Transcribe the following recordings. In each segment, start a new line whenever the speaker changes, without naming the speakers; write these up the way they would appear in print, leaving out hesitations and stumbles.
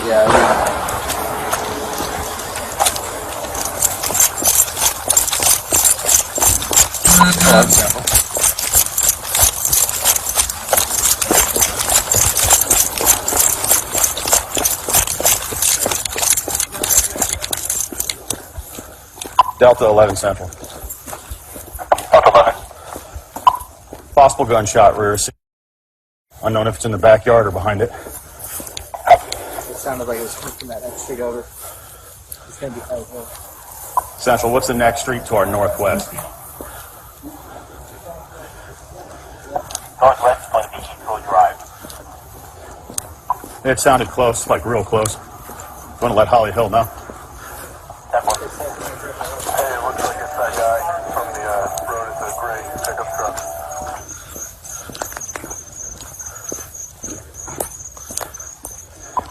Yeah.
Delta 11 Central.
Delta 11.
Possible gunshot rear. Unknown if it's in the backyard or behind it.
It sounded like it was coming from that next street over. It's going to be out here.
Central, what's the next street to our northwest?
Northwest on Piccadilly Drive.
It sounded close, like real close. Want to let Holly Hill know?
Hey, it looks like it's that guy from the road at the gray pickup truck.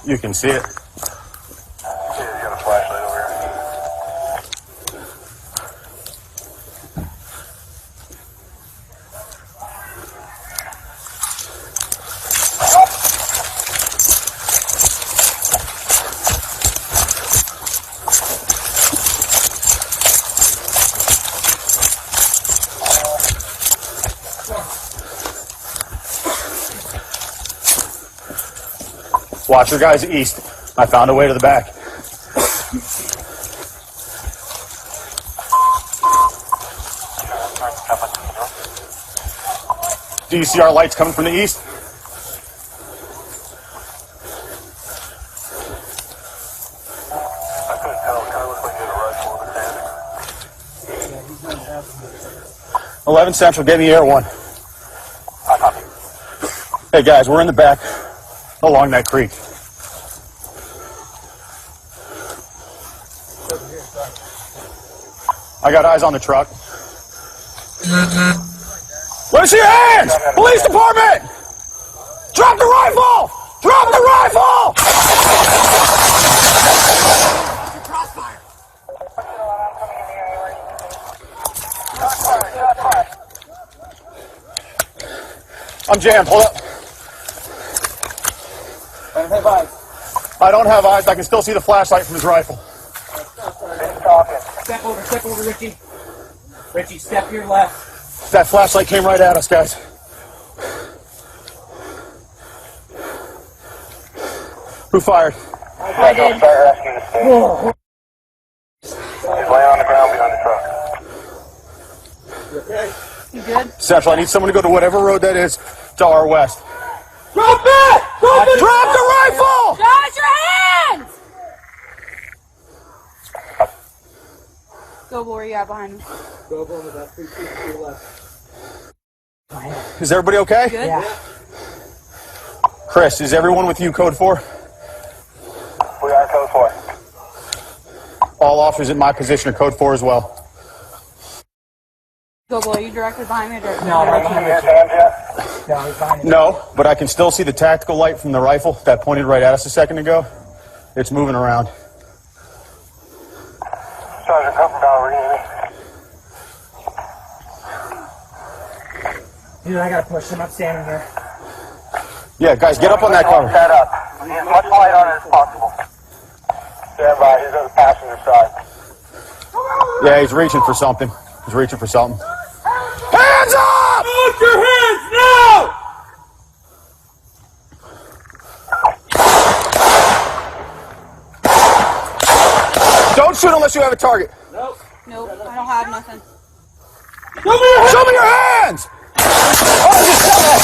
You can see it.
Yeah, you got a flashlight over here.
Watch your guys east. I found a way to the back. Do you see our lights coming from the east?
I couldn't tell. It kind of looked like he had a rifle in his hand.
11 Central, get me air one.
I copy.
Hey guys, we're in the back along that creek. I got eyes on the truck. Let me see your hands! Police department! Drop the rifle! Drop the rifle! I'm jammed. Hold up.
I don't have eyes.
I don't have eyes. I can still see the flashlight from his rifle.
Step over, Richie. Richie, step your left.
That flashlight came right at us, guys. Who fired?
I did. Start rescue the state. He's laying on the ground behind the truck.
You okay?
You good?
Central, I need someone to go to whatever road that is to our west.
Drop it!
Drop the rifle!
Josh, your hands! Go, where you at behind me?
Go over on about 3 feet to your left.
Is everybody okay?
Good?
Yeah.
Chris, is everyone with you, code 4?
We are code 4.
All officers in my position are code 4 as well.
Go, boy, you directly behind me or directly
No, right
Can
behind
you
you.
his hands yet?
No, he's behind you.
No, but I can still see the tactical light from the rifle that pointed right at us a second ago. It's moving around.
Sergeant, come from Ballerini.
Dude, I gotta push him. I'm standing here.
Yeah, guys, get up on that cover.
Set up. Need as much light on it as possible. Stand by. He's on the passenger side.
Yeah, he's reaching for something. He's reaching for something. Hands up!
Put your hands now!
Don't shoot unless you have a target.
Nope.
Nope, I don't have nothing.
Show me your hands! Oh, just shut up!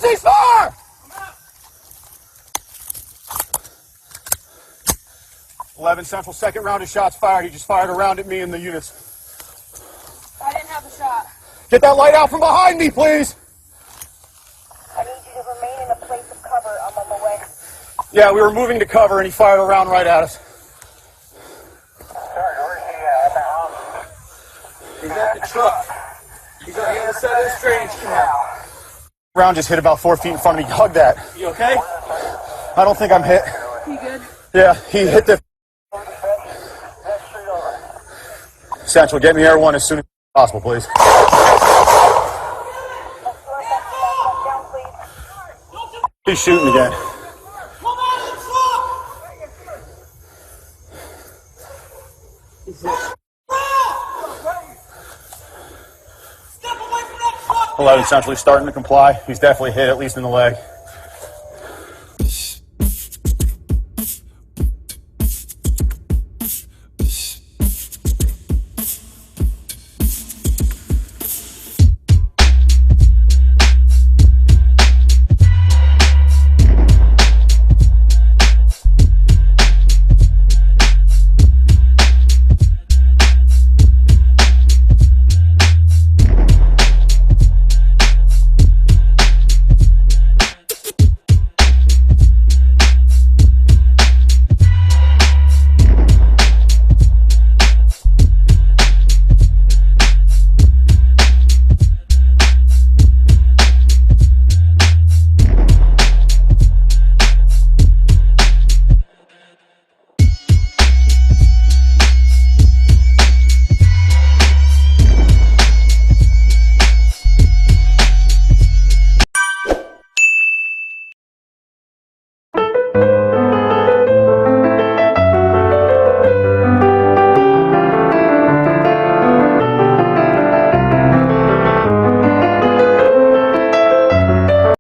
C4! 11 Central, second round of shots fired. He just fired a round at me and the units.
I didn't have a shot.
Get that light out from behind me, please!
I need you to remain in a place of cover. I'm on the way.
Yeah, we were moving to cover and he fired a round right at us.
Sergeant, where's he at the house?
He's at the truck. He's on the other side of the strange canal.
Round just hit about 4 feet in front of me. Hug that.
You okay?
I don't think I'm hit.
You good?
Yeah, he hit the... Central, get me air one as soon as possible, please. He's shooting again. Eleven essentially starting to comply. He's definitely hit, at least in the leg.